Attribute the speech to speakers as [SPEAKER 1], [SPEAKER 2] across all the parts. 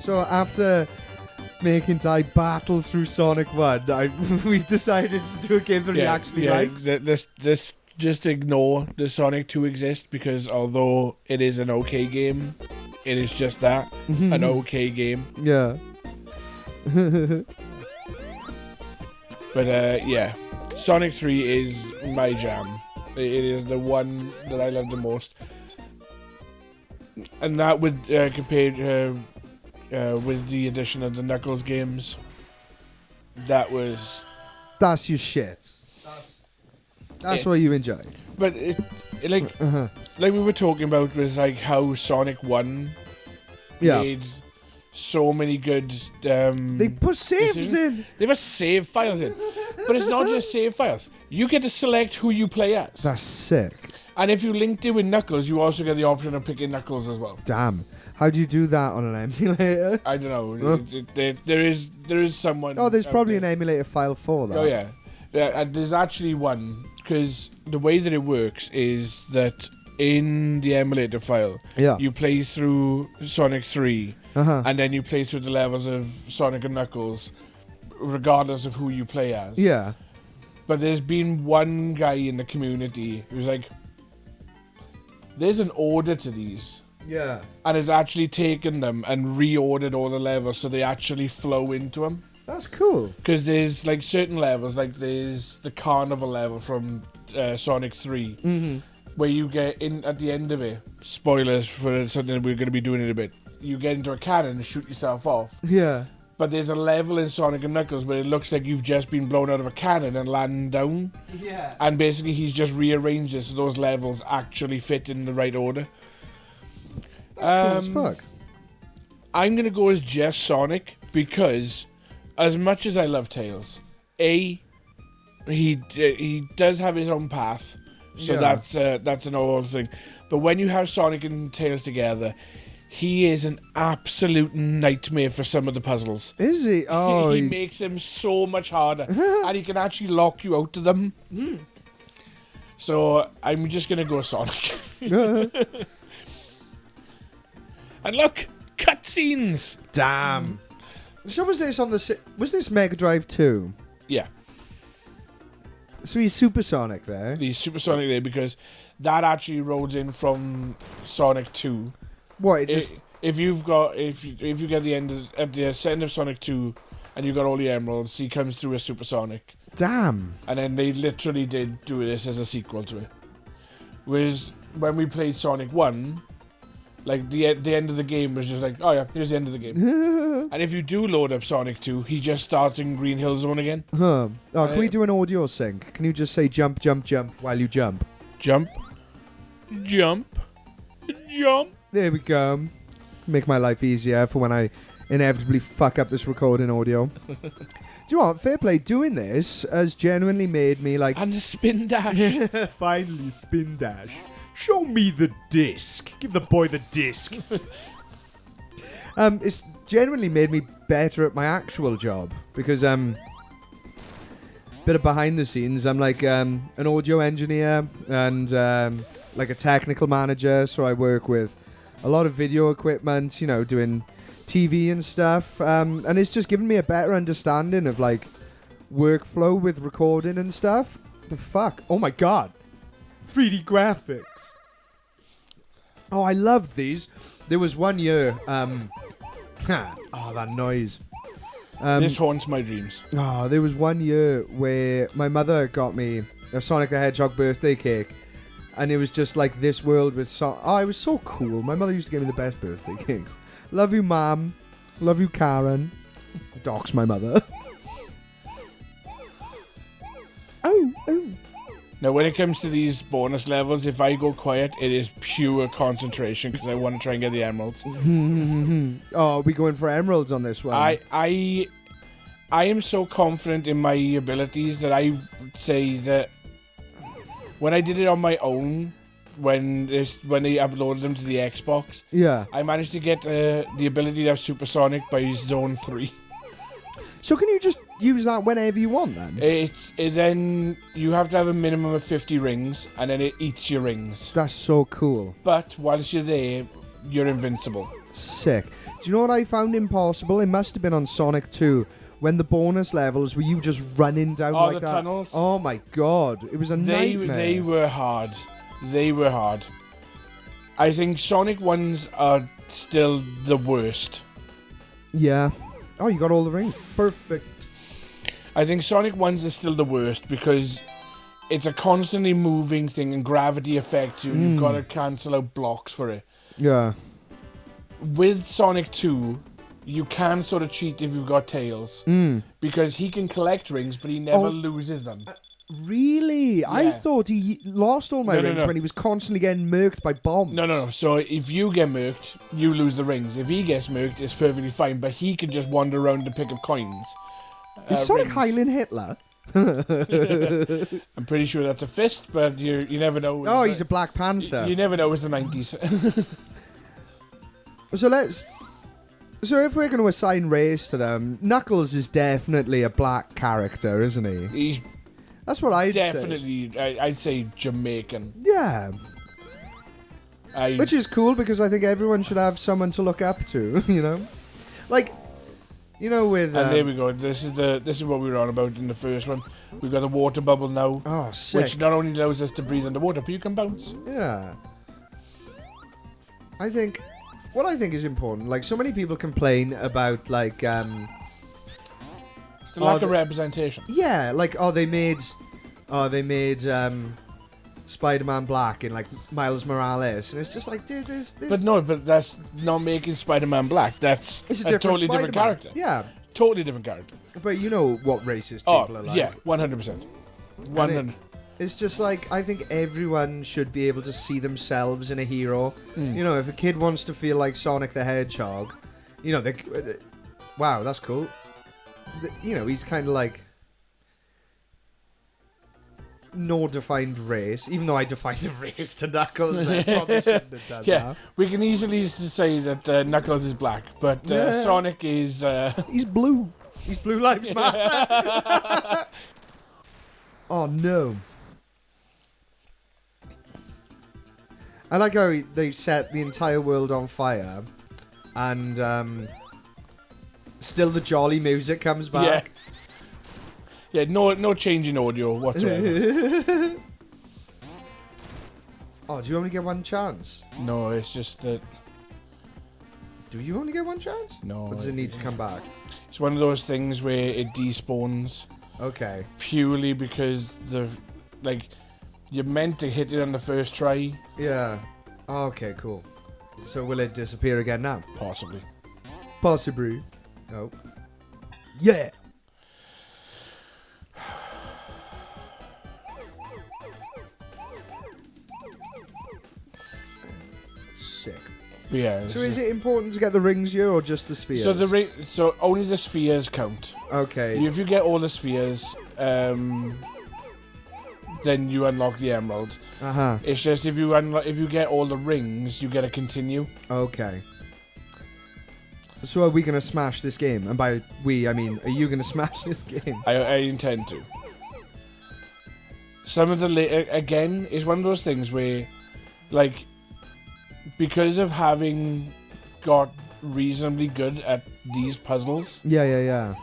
[SPEAKER 1] So after making Ty battle through Sonic 1, we've decided to do a game that he actually likes.
[SPEAKER 2] Let's just ignore the Sonic 2 exists, because although it is an okay game, it is just that, an okay game.
[SPEAKER 1] Yeah.
[SPEAKER 2] But yeah, Sonic 3 is my jam. It is the one that I love the most. And that would compared with the addition of the Knuckles games, that's
[SPEAKER 1] your shit. That's what you enjoy.
[SPEAKER 2] But like we were talking about with like how Sonic 1 made so many good.
[SPEAKER 1] They put saves in.
[SPEAKER 2] They put save files in, but it's not just save files. You get to select who you play as.
[SPEAKER 1] That's sick. And
[SPEAKER 2] if you linked it with Knuckles, you also get the option of picking Knuckles as well.
[SPEAKER 1] Damn. How do you do that on an emulator?
[SPEAKER 2] I don't know. There is someone.
[SPEAKER 1] Oh, there's probably an emulator file for that.
[SPEAKER 2] Oh yeah. There's actually one, because the way that it works is that in the emulator file, you play through Sonic 3, and then you play through the levels of Sonic and Knuckles, regardless of who you play as.
[SPEAKER 1] Yeah.
[SPEAKER 2] But there's been one guy in the community who's like, there's an order to these.
[SPEAKER 1] Yeah.
[SPEAKER 2] And has actually taken them and reordered all the levels so they actually flow into them.
[SPEAKER 1] That's cool.
[SPEAKER 2] Because there's like certain levels, like there's the carnival level from Sonic 3, where you get in at the end of it, spoilers for something that we're going to be doing in a bit, you get into a cannon and shoot yourself off.
[SPEAKER 1] Yeah.
[SPEAKER 2] But there's a level in Sonic and Knuckles where it looks like you've just been blown out of a cannon and landing down.
[SPEAKER 1] Yeah.
[SPEAKER 2] And basically he's just rearranged it so those levels actually fit in the right order.
[SPEAKER 1] That's cool as fuck.
[SPEAKER 2] I'm going to go as just Sonic because as much as I love Tails, he does have his own path. So that's an old thing. But when you have Sonic and Tails together, he is an absolute nightmare for some of the puzzles.
[SPEAKER 1] Is he? Oh,
[SPEAKER 2] he makes them so much harder. And he can actually lock you out of them. So I'm just going to go Sonic. And look, cutscenes.
[SPEAKER 1] Damn. So was this was this Mega Drive 2?
[SPEAKER 2] Yeah.
[SPEAKER 1] So he's Supersonic there?
[SPEAKER 2] He's Supersonic there because that actually rolls in from Sonic 2.
[SPEAKER 1] What?
[SPEAKER 2] If you get the end at the end of Sonic 2 and you got all the emeralds, he comes through as Supersonic.
[SPEAKER 1] Damn.
[SPEAKER 2] And then they literally did do this as a sequel to it. Whereas when we played Sonic 1, like the end of the game was just like, oh yeah, here's the end of the game. And if you do load up Sonic 2, he just starts in Green Hill Zone again.
[SPEAKER 1] Oh, can we do an audio sync? Can you just say jump, jump, jump while you jump?
[SPEAKER 2] Jump. Jump. Jump.
[SPEAKER 1] There we go. Make my life easier for when I inevitably fuck up this recording audio. Do you know what? Fair play. Doing this has genuinely made me like...
[SPEAKER 2] And the spin dash.
[SPEAKER 1] Finally, spin dash. Show me the disc. Give the boy the disc. It's genuinely made me better at my actual job because bit of behind the scenes. I'm like an audio engineer and like a technical manager. So I work with a lot of video equipment, you know, doing TV and stuff. And it's just given me a better understanding of like workflow with recording and stuff. The fuck? Oh my god. 3D graphics. Oh, I loved these. There was one year. Oh, that noise.
[SPEAKER 2] This haunts my dreams.
[SPEAKER 1] Oh, there was one year where my mother got me a Sonic the Hedgehog birthday cake. And it was just like this world with Oh, it was so cool. My mother used to give me the best birthday cakes. Love you, Mom. Love you, Karen. Dox my mother. Oh.
[SPEAKER 2] Now, when it comes to these bonus levels, if I go quiet, it is pure concentration because I want to try and get the emeralds.
[SPEAKER 1] Oh, are we going for emeralds on this one?
[SPEAKER 2] I am so confident in my abilities that I say that when I did it on my own, when they uploaded them to the Xbox, I managed to get the ability to have Supersonic by Zone 3.
[SPEAKER 1] So can you just use that whenever you want then?
[SPEAKER 2] Then you have to have a minimum of 50 rings, and then it eats your rings.
[SPEAKER 1] That's so cool.
[SPEAKER 2] But once you're there, you're invincible.
[SPEAKER 1] Sick. Do you know what I found impossible? It must have been on Sonic 2 when the bonus levels were you just running down like
[SPEAKER 2] the
[SPEAKER 1] that.
[SPEAKER 2] tunnels.
[SPEAKER 1] Oh my god, it was a nightmare.
[SPEAKER 2] They were hard. They were hard. I think Sonic ones are still the worst.
[SPEAKER 1] Yeah. Oh, you got all the rings. Perfect.
[SPEAKER 2] I think Sonic ones are still the worst because it's a constantly moving thing and gravity affects you and you've got to cancel out blocks for it.
[SPEAKER 1] Yeah.
[SPEAKER 2] With Sonic 2, you can sort of cheat if you've got Tails. Because he can collect rings, but he never loses them.
[SPEAKER 1] Really?
[SPEAKER 2] Yeah.
[SPEAKER 1] I thought he lost all my rings when he was constantly getting murked by bombs.
[SPEAKER 2] No. So if you get murked, you lose the rings. If he gets murked, it's perfectly fine. But he can just wander around to pick up coins.
[SPEAKER 1] Is Sonic Highland Hitler?
[SPEAKER 2] I'm pretty sure that's a fist, but you never know.
[SPEAKER 1] Oh, he's a Black Panther.
[SPEAKER 2] You never know. It's the 90s.
[SPEAKER 1] So if we're going to assign race to them, Knuckles is definitely a black character, isn't he? That's what I'd
[SPEAKER 2] definitely,
[SPEAKER 1] say.
[SPEAKER 2] I'd say Jamaican.
[SPEAKER 1] Yeah. Which is cool because I think everyone should have someone to look up to, you know? Like, you know, with...
[SPEAKER 2] and there we go. This is what we were on about in the first one. We've got the water bubble now.
[SPEAKER 1] Oh, sick.
[SPEAKER 2] Which not only allows us to breathe underwater, but you can bounce.
[SPEAKER 1] Yeah. What I think is important, like, so many people complain about, like,
[SPEAKER 2] it's the lack of representation.
[SPEAKER 1] Yeah, like, they made Spider-Man Black in, like, Miles Morales, and it's just like, dude, there's...
[SPEAKER 2] But that's not making Spider-Man Black. It's a totally different character.
[SPEAKER 1] Yeah.
[SPEAKER 2] Totally different character.
[SPEAKER 1] But you know what racist people are like.
[SPEAKER 2] Yeah, 100%. 100%.
[SPEAKER 1] It's just like, I think everyone should be able to see themselves in a hero. You know, if a kid wants to feel like Sonic the Hedgehog, you know, wow, that's cool. You know, he's kind of like no defined race, even though I defined the race to Knuckles. I probably shouldn't have done that.
[SPEAKER 2] We can easily say that Knuckles is black, but Sonic is...
[SPEAKER 1] He's blue. He's Blue Lives Matter. Oh, no. I like how they set the entire world on fire, and still the jolly music comes back.
[SPEAKER 2] Yeah, no change in audio whatsoever.
[SPEAKER 1] Oh, do you only get one chance?
[SPEAKER 2] No, it's just that...
[SPEAKER 1] Do you only get one chance?
[SPEAKER 2] No.
[SPEAKER 1] Or does it need to come back?
[SPEAKER 2] It's one of those things where it despawns.
[SPEAKER 1] Okay.
[SPEAKER 2] Purely because you're meant to hit it on the first try.
[SPEAKER 1] Yeah. Okay, cool. So will it disappear again now?
[SPEAKER 2] Possibly.
[SPEAKER 1] Possibly. Oh. Yeah! Sick.
[SPEAKER 2] Yeah.
[SPEAKER 1] So is it important to get the rings here or just the spheres?
[SPEAKER 2] So only the spheres count.
[SPEAKER 1] Okay.
[SPEAKER 2] If you get all the spheres, then you unlock the emerald. It's just if you get all the rings, you get to continue.
[SPEAKER 1] Okay. So are we gonna smash this game? And by we, I mean, are you gonna smash this game?
[SPEAKER 2] I intend to. Some of the again is one of those things where, like, because of having got reasonably good at these puzzles.
[SPEAKER 1] Yeah.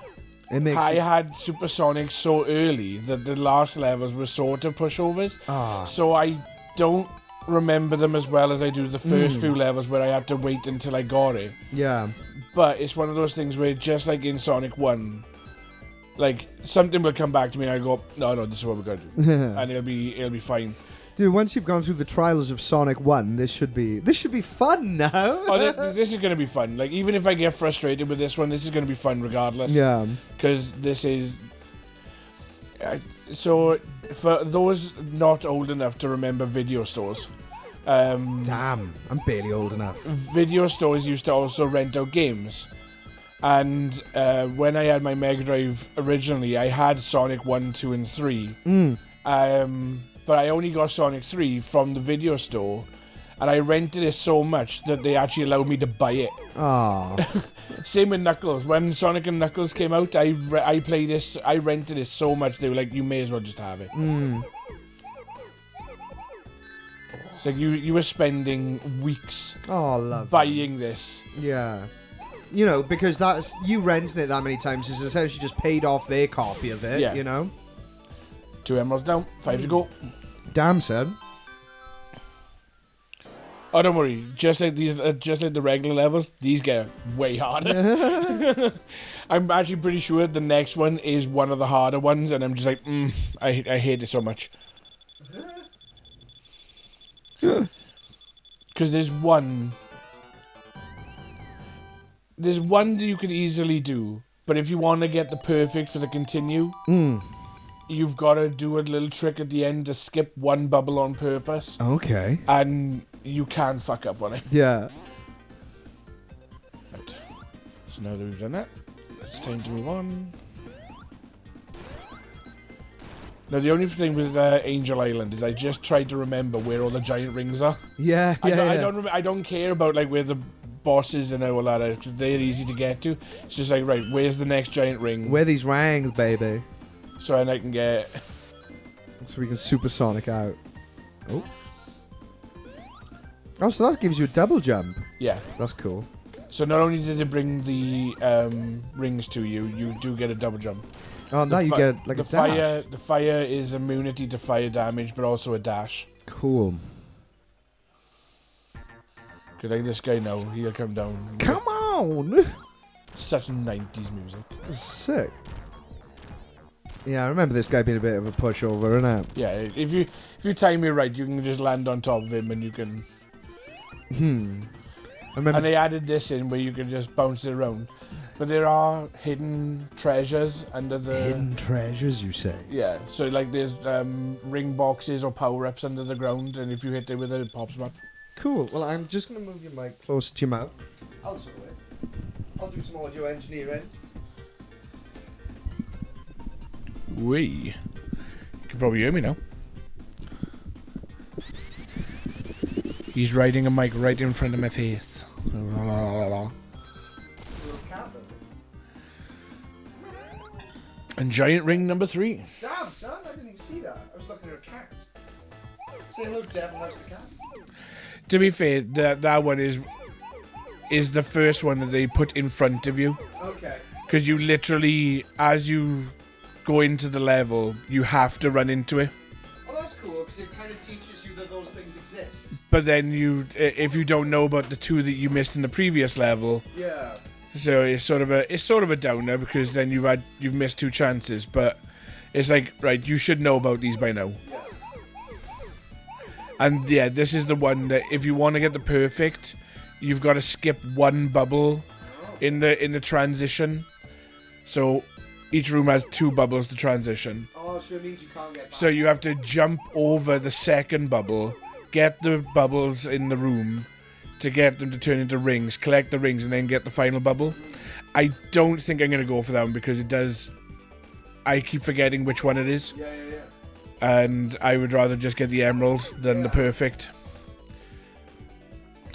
[SPEAKER 1] It makes
[SPEAKER 2] I had Supersonic so early that the last levels were sort of pushovers. So I don't remember them as well as I do the first few levels where I had to wait until I got it.
[SPEAKER 1] Yeah.
[SPEAKER 2] But it's one of those things where, just like in Sonic 1, like, something will come back to me and I go, no, this is what we're going to do. And it'll be fine.
[SPEAKER 1] Dude, once you've gone through the trials of Sonic 1, this should be fun now.
[SPEAKER 2] This is going to be fun. Like, even if I get frustrated with this one, this is going to be fun regardless.
[SPEAKER 1] Yeah.
[SPEAKER 2] Because this is... so, for those not old enough to remember video stores...
[SPEAKER 1] damn, I'm barely old enough.
[SPEAKER 2] Video stores used to also rent out games. And when I had my Mega Drive originally, I had Sonic 1, 2, and 3. But I only got Sonic 3 from the video store, and I rented it so much that they actually allowed me to buy it. Same with Knuckles. When Sonic and Knuckles came out, I rented it so much they were like, you may as well just have it. It's like you were spending weeks
[SPEAKER 1] Oh, love
[SPEAKER 2] buying this.
[SPEAKER 1] Yeah. You know, because that's you renting it that many times is essentially just paid off their copy of it,
[SPEAKER 2] Yeah.
[SPEAKER 1] you know?
[SPEAKER 2] 2 emeralds down, 5 to go.
[SPEAKER 1] Damn, son.
[SPEAKER 2] Oh, don't worry. Just like the regular levels, these get way harder. I'm actually pretty sure the next one is one of the harder ones, and I'm just like, I hate it so much. Because there's one that you could easily do, but if you want to get the perfect for the continue, you've got to do a little trick at the end to skip one bubble on purpose.
[SPEAKER 1] Okay.
[SPEAKER 2] And you can fuck up on it.
[SPEAKER 1] Yeah.
[SPEAKER 2] Right. So now that we've done that, it's time to move on. Now the only thing with Angel Island is I just tried to remember where all the giant rings are.
[SPEAKER 1] Yeah,
[SPEAKER 2] I don't care about like where the bosses and all that are, 'cause they're easy to get to. It's just like, right, where's the next giant ring?
[SPEAKER 1] Where these rings, baby.
[SPEAKER 2] So I can get...
[SPEAKER 1] So we can supersonic out. Oh. Oh, so that gives you a double jump.
[SPEAKER 2] Yeah.
[SPEAKER 1] That's cool.
[SPEAKER 2] So not only does it bring the rings to you, you do get a double jump.
[SPEAKER 1] Oh, and now you get like a dash.
[SPEAKER 2] The fire is immunity to fire damage, but also a dash.
[SPEAKER 1] Cool.
[SPEAKER 2] Cause like this guy now, he'll come down.
[SPEAKER 1] Come on!
[SPEAKER 2] Such 90s music.
[SPEAKER 1] Sick. Yeah, I remember this guy being a bit of a pushover, innit?
[SPEAKER 2] Yeah, if you time it right, you can just land on top of him and you can...
[SPEAKER 1] I remember...
[SPEAKER 2] And they added this in where you can just bounce it around. But there are hidden treasures under the...
[SPEAKER 1] Hidden treasures, you say?
[SPEAKER 2] Yeah, so like there's ring boxes or power-ups under the ground, and if you hit it with it pops them up.
[SPEAKER 1] Cool. Well, I'm just going to move your mic closer to your mouth. I'll sort it. I'll do some audio engineering.
[SPEAKER 2] You can probably hear me now. He's riding a mic right in front of my face. And giant ring number 3.
[SPEAKER 1] Damn, son, I didn't even see that. I was looking at a cat. Say hello, Devil loves the cat.
[SPEAKER 2] To be fair, that one is the first one that they put in front of you.
[SPEAKER 1] Okay.
[SPEAKER 2] Because you literally, as you go into the level, you have to run into it.
[SPEAKER 1] Well, that's cool, because it kind of teaches you that those things exist.
[SPEAKER 2] But then if you don't know about the 2 that you missed in the previous level,
[SPEAKER 1] Yeah.
[SPEAKER 2] so it's sort of a downer, because then you've missed 2 chances. But it's like, right, you should know about these by now.
[SPEAKER 1] Yeah.
[SPEAKER 2] And yeah, this is the one that if you want to get the perfect, you've got to skip one bubble in the transition. So each room has 2 bubbles to transition.
[SPEAKER 1] Oh, so it means you can't get back.
[SPEAKER 2] So you have to jump over the second bubble, get the bubbles in the room to get them to turn into rings, collect the rings, and then get the final bubble. I don't think I'm going to go for that one because it does... I keep forgetting which one it is.
[SPEAKER 1] Yeah.
[SPEAKER 2] And I would rather just get the emerald than the perfect.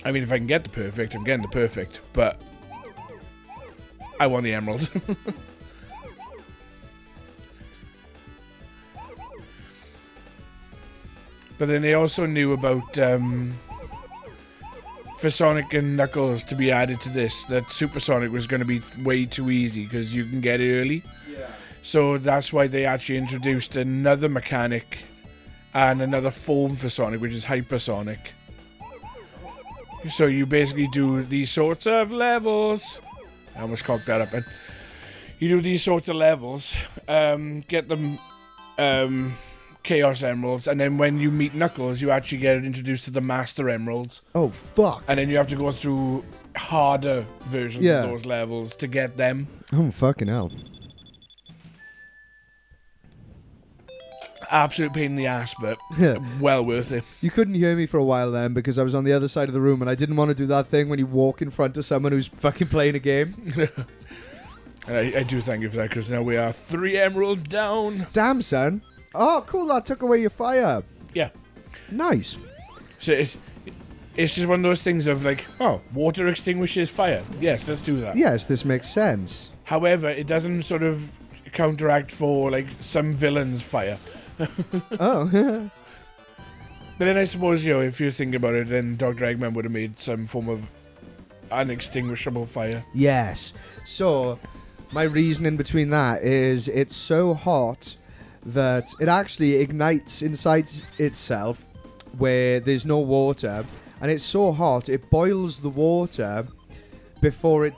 [SPEAKER 2] I mean, if I can get the perfect, I'm getting the perfect, but I want the emerald. But then they also knew about for Sonic and Knuckles to be added to this, that Super Sonic was going to be way too easy because you can get it early.
[SPEAKER 1] Yeah.
[SPEAKER 2] So that's why they actually introduced another mechanic and another form for Sonic, which is Hypersonic. So you basically do these sorts of levels. I almost cocked that up. And you do these sorts of levels, get them Chaos Emeralds, and then when you meet Knuckles, you actually get introduced to the Master Emeralds.
[SPEAKER 1] Oh, fuck.
[SPEAKER 2] And then you have to go through harder versions of those levels to get them.
[SPEAKER 1] Oh, fucking hell.
[SPEAKER 2] Absolute pain in the ass, but well worth it.
[SPEAKER 1] You couldn't hear me for a while then because I was on the other side of the room and I didn't want to do that thing when you walk in front of someone who's fucking playing a game.
[SPEAKER 2] And I do thank you for that because now we are 3 emeralds down.
[SPEAKER 1] Damn, son. Oh, cool. That took away your fire.
[SPEAKER 2] Yeah.
[SPEAKER 1] Nice.
[SPEAKER 2] So it's just one of those things of like, oh, water extinguishes fire. Yes, let's do that.
[SPEAKER 1] Yes, this makes sense.
[SPEAKER 2] However, it doesn't sort of counteract for like some villains' fire.
[SPEAKER 1] Oh.
[SPEAKER 2] But then I suppose, you know, if you think about it, then Dr. Eggman would have made some form of unextinguishable fire.
[SPEAKER 1] Yes. So, my reasoning between that is it's so hot that it actually ignites inside itself where there's no water, and it's so hot it boils the water before it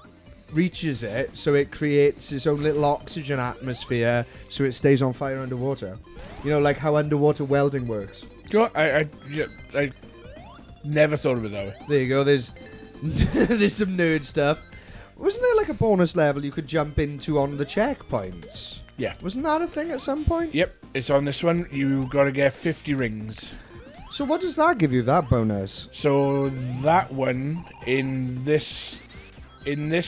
[SPEAKER 1] reaches it, so it creates its own little oxygen atmosphere, so it stays on fire underwater. You know, like how underwater welding works.
[SPEAKER 2] Do you know, I never thought of it that way.
[SPEAKER 1] There you go. There's there's some nerd stuff. Wasn't there like a bonus level you could jump into on the checkpoints?
[SPEAKER 2] Yeah.
[SPEAKER 1] Wasn't that a thing at some point?
[SPEAKER 2] Yep, it's on this one. You got to get 50 rings.
[SPEAKER 1] So what does that give you, that bonus?
[SPEAKER 2] So that one in this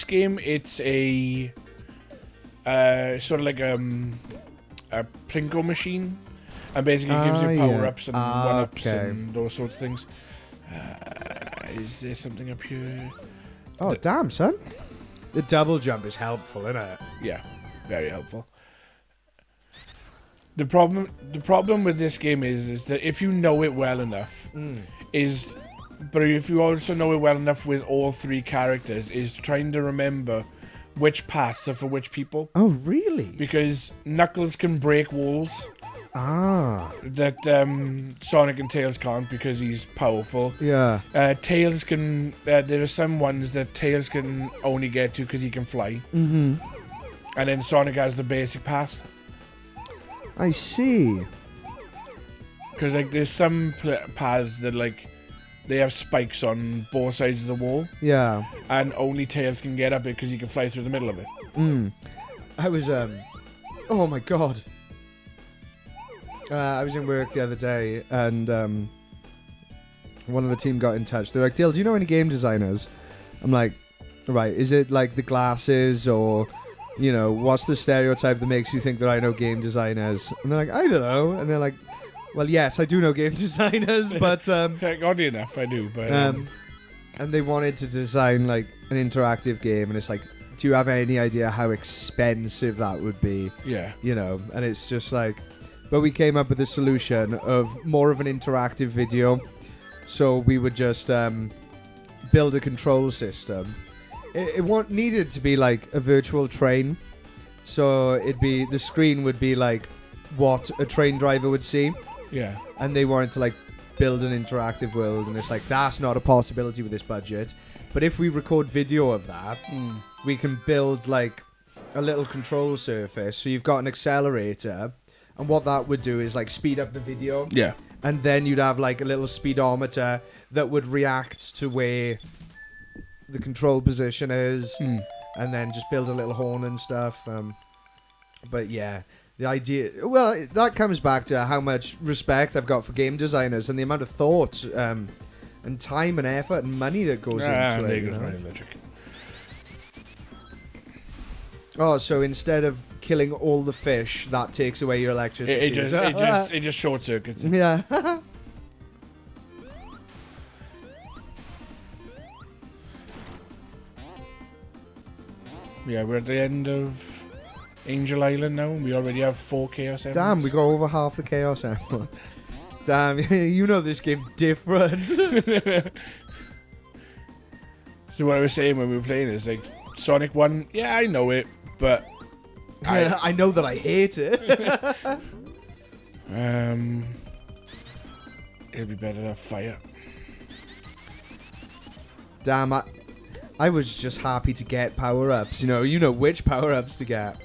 [SPEAKER 2] game, it's a sort of like a plinko machine, and basically gives you power ups and one ups and those sorts of things. Is there something up here?
[SPEAKER 1] Oh damn, son! The double jump is helpful, isn't it?
[SPEAKER 2] Yeah, very helpful. The problem with this game is that if you know it well enough, but if you also know it well enough with all three characters, is trying to remember which paths are for which people.
[SPEAKER 1] Oh, really?
[SPEAKER 2] Because Knuckles can break walls. That Sonic and Tails can't because he's powerful.
[SPEAKER 1] Yeah.
[SPEAKER 2] Tails can. There are some ones that Tails can only get to because he can fly.
[SPEAKER 1] Mm-hmm.
[SPEAKER 2] And then Sonic has the basic path.
[SPEAKER 1] I see.
[SPEAKER 2] Because like there's some paths that like they have spikes on both sides of the wall.
[SPEAKER 1] Yeah.
[SPEAKER 2] And only Tails can get up it because he can fly through the middle of it.
[SPEAKER 1] I was oh my god. I was in work the other day, and one of the team got in touch. They're like, Dale, do you know any game designers? I'm like, right, is it like the glasses, or, you know, what's the stereotype that makes you think that I know game designers? And they're like, I don't know. And they're like, well, yes, I do know game designers, but...
[SPEAKER 2] oddly enough, I do, but...
[SPEAKER 1] and they wanted to design, like, an interactive game, and it's like, do you have any idea how expensive that would be?
[SPEAKER 2] Yeah.
[SPEAKER 1] You know, and it's just like... But we came up with a solution of more of an interactive video. So we would just build a control system. It needed to be like a virtual train. So the screen would be like what a train driver would see.
[SPEAKER 2] Yeah.
[SPEAKER 1] And they wanted to like build an interactive world. And it's like, that's not a possibility with this budget. But if we record video of that, we can build like a little control surface. So you've got an accelerator. And what that would do is like speed up the video.
[SPEAKER 2] Yeah.
[SPEAKER 1] And then you'd have like a little speedometer that would react to where the control position is. And then just build a little horn and stuff. But yeah, the idea... Well, that comes back to how much respect I've got for game designers and the amount of thought and time and effort and money that goes into it. You know?
[SPEAKER 2] Electric.
[SPEAKER 1] Oh, so instead of killing all the fish, that takes away your electricity.
[SPEAKER 2] It just short circuits.
[SPEAKER 1] Yeah.
[SPEAKER 2] Yeah, we're at the end of Angel Island now. We already have 4 Chaos Emeralds.
[SPEAKER 1] Damn, we got over half the Chaos Emerald. Damn, you know this game different.
[SPEAKER 2] So what I was saying when we were playing is like Sonic 1, yeah, I know it, but
[SPEAKER 1] I know that I hate it.
[SPEAKER 2] It'll be better to have fire.
[SPEAKER 1] Damn, I was just happy to get power-ups. You know which power-ups to get.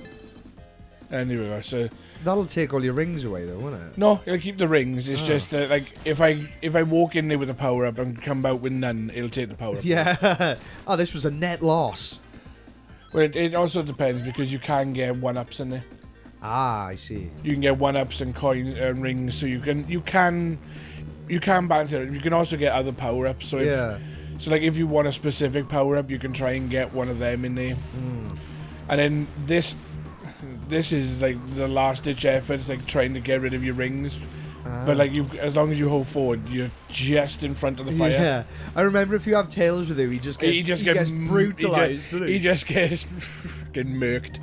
[SPEAKER 2] Anyway, so
[SPEAKER 1] that'll take all your rings away, though, won't it?
[SPEAKER 2] No, it'll keep the rings. It's just that, like, if I walk in there with a power-up and come out with none, it'll take the power-up.
[SPEAKER 1] Yeah. Oh, this was a net loss.
[SPEAKER 2] Well, it also depends because you can get 1-ups in there.
[SPEAKER 1] Ah, I see.
[SPEAKER 2] You can get 1-ups and coin and rings, so you can balance it. You can also get other power-ups. So like if you want a specific power-up, you can try and get one of them in there. And then this is like the last-ditch effort. It's like trying to get rid of your rings. But like as long as you hold forward, you're just in front of the fire.
[SPEAKER 1] Yeah, I remember if you have Tails with him, he gets brutalized.
[SPEAKER 2] He just gets getting murked.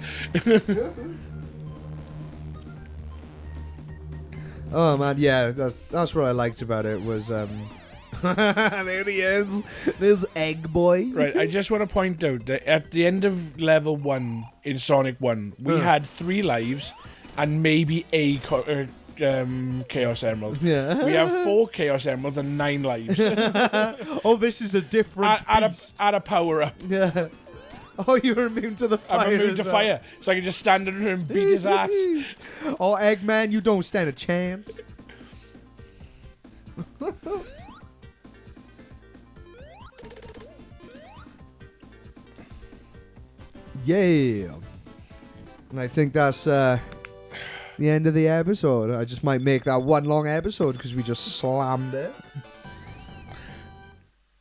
[SPEAKER 1] Oh man, yeah, that's what I liked about it was there he is. There's Egg Boy.
[SPEAKER 2] Right, I just want to point out that at the end of level 1 in Sonic 1, we had 3 lives and maybe a Chaos Emerald.
[SPEAKER 1] Yeah.
[SPEAKER 2] We have 4 Chaos Emeralds and 9 lives.
[SPEAKER 1] Oh, this is a different beast.
[SPEAKER 2] Add a power up.
[SPEAKER 1] Yeah. Oh, you're immune to the fire.
[SPEAKER 2] I'm immune
[SPEAKER 1] as
[SPEAKER 2] to
[SPEAKER 1] well.
[SPEAKER 2] fire, so I can just stand under him and beat his ass.
[SPEAKER 1] Oh, Eggman, you don't stand a chance. Yeah. And I think that's the end of the episode. I just might make that one long episode because we just slammed it.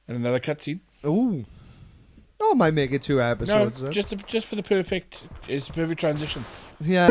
[SPEAKER 2] And another cutscene.
[SPEAKER 1] Ooh. Oh, I might make it 2 episodes.
[SPEAKER 2] No,
[SPEAKER 1] then.
[SPEAKER 2] just for the perfect. It's the perfect transition.
[SPEAKER 1] Yeah.